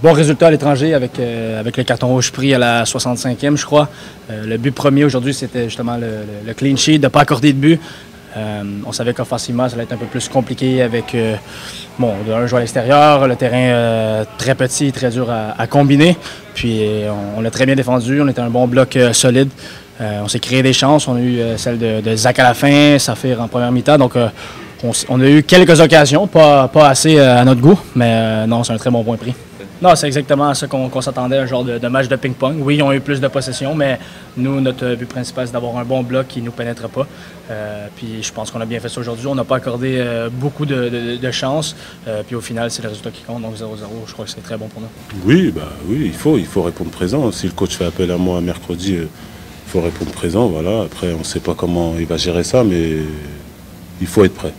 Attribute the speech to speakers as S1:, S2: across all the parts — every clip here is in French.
S1: Bon résultat à l'étranger avec le carton rouge pris à la 65e, je crois. Le but premier aujourd'hui, c'était justement le clean sheet, de ne pas accorder de but. On savait qu'offensivement, ça allait être un peu plus compliqué avec un joueur à l'extérieur, le terrain très petit, très dur à combiner. Puis on l'a très bien défendu, on était un bon bloc solide. On s'est créé des chances, on a eu celle de Zach à la fin, Saphir en première mi-temps. Donc on a eu quelques occasions, pas assez à notre goût, mais non, c'est un très bon point pris. Non, c'est exactement à ça qu'on s'attendait, un genre de match de ping-pong. Oui, ils ont eu plus de possession, mais nous, notre but principal, c'est d'avoir un bon bloc qui ne nous pénètre pas. Puis je pense qu'on a bien fait ça aujourd'hui. On n'a pas accordé beaucoup de chance. Puis au final, c'est le résultat qui compte. Donc 0-0, je crois que c'est très bon pour nous.
S2: Oui, il faut répondre présent. Si le coach fait appel à moi mercredi, il faut répondre présent. Voilà. Après, on ne sait pas comment il va gérer ça, mais il faut être prêt.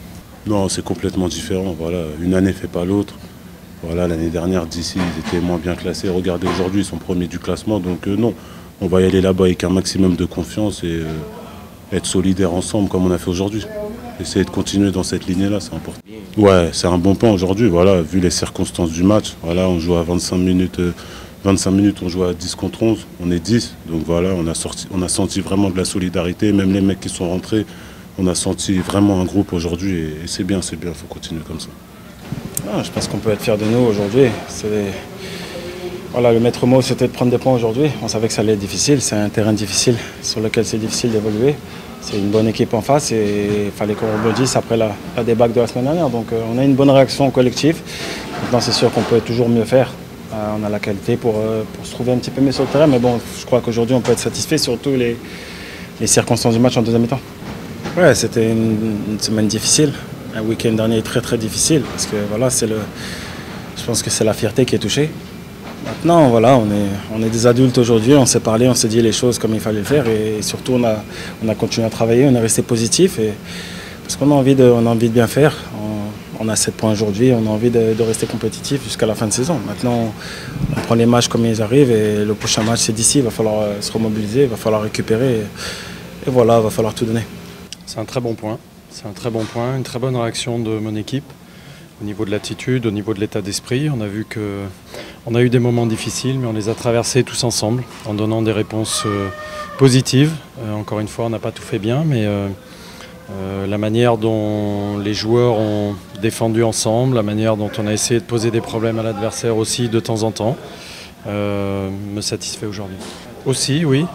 S2: Non, c'est complètement différent. Voilà. Une année ne fait pas l'autre. Voilà, l'année dernière, d'ici, ils étaient moins bien classés. Regardez, aujourd'hui, ils sont premiers du classement. Donc non, on va y aller là-bas avec un maximum de confiance et être solidaires ensemble comme on a fait aujourd'hui. Essayer de continuer dans cette lignée-là, c'est important. Ouais, c'est un bon point aujourd'hui. Voilà, vu les circonstances du match, voilà, on joue à 25 minutes, on joue à 10 contre 11, on est 10. Donc voilà, on a senti vraiment de la solidarité. Même les mecs qui sont rentrés, on a senti vraiment un groupe aujourd'hui et c'est bien, il faut continuer comme ça.
S3: Ah, je pense qu'on peut être fier de nous aujourd'hui. Voilà, le maître mot, c'était de prendre des points aujourd'hui. On savait que ça allait être difficile. C'est un terrain difficile sur lequel c'est difficile d'évoluer. C'est une bonne équipe en face et il fallait qu'on rebondisse après la débâcle de la semaine dernière. Donc on a une bonne réaction collective. Maintenant, c'est sûr qu'on peut toujours mieux faire. On a la qualité pour se trouver un petit peu mieux sur le terrain. Mais bon, je crois qu'aujourd'hui, on peut être satisfait, surtout les circonstances du match en deuxième mi-temps. Ouais, c'était une semaine difficile. Un week-end dernier très très difficile parce que voilà, je pense que c'est la fierté qui est touchée. Maintenant, voilà, on est des adultes aujourd'hui, on s'est parlé, on s'est dit les choses comme il fallait le faire et surtout on a continué à travailler, on est resté positif parce qu'on a envie de bien faire. On a 7 points aujourd'hui, on a envie de rester compétitif jusqu'à la fin de saison. Maintenant, on prend les matchs comme ils arrivent et le prochain match c'est d'ici, il va falloir se remobiliser, il va falloir récupérer et voilà, il va falloir tout donner.
S4: C'est un très bon point. C'est un très bon point, une très bonne réaction de mon équipe au niveau de l'attitude, au niveau de l'état d'esprit. On a vu qu'on a eu des moments difficiles, mais on les a traversés tous ensemble en donnant des réponses positives. Encore une fois, on n'a pas tout fait bien, mais la manière dont les joueurs ont défendu ensemble, la manière dont on a essayé de poser des problèmes à l'adversaire aussi de temps en temps, me satisfait aujourd'hui. Aussi, oui,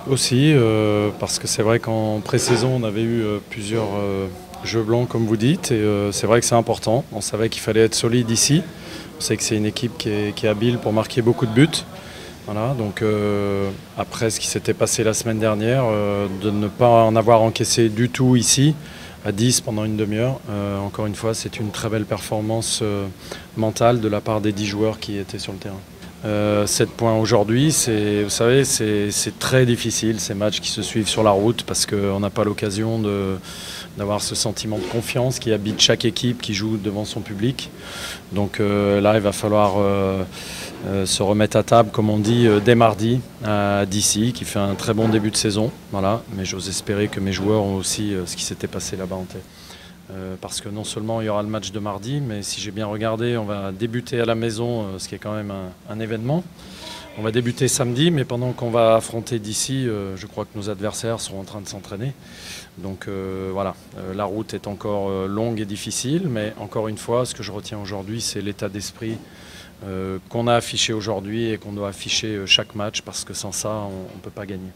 S4: parce que c'est vrai qu'en pré-saison, on avait eu plusieurs jeux blancs, comme vous dites, et c'est vrai que c'est important. On savait qu'il fallait être solide ici. On sait que c'est une équipe qui est habile pour marquer beaucoup de buts. Voilà, donc après ce qui s'était passé la semaine dernière, de ne pas en avoir encaissé du tout ici, à 10 pendant une demi-heure, encore une fois, c'est une très belle performance mentale de la part des 10 joueurs qui étaient sur le terrain. 7 points aujourd'hui, vous savez, c'est très difficile ces matchs qui se suivent sur la route parce qu'on n'a pas l'occasion d'avoir ce sentiment de confiance qui habite chaque équipe qui joue devant son public. Donc là, il va falloir se remettre à table, comme on dit, dès mardi à DC, qui fait un très bon début de saison. Voilà. Mais j'ose espérer que mes joueurs ont aussi ce qui s'était passé là-bas en tête. Parce que non seulement il y aura le match de mardi, mais si j'ai bien regardé, on va débuter à la maison, ce qui est quand même un événement. On va débuter samedi, mais pendant qu'on va affronter d'ici, je crois que nos adversaires seront en train de s'entraîner. Donc voilà, la route est encore longue et difficile, mais encore une fois, ce que je retiens aujourd'hui, c'est l'état d'esprit qu'on a affiché aujourd'hui et qu'on doit afficher chaque match, parce que sans ça, on ne peut pas gagner.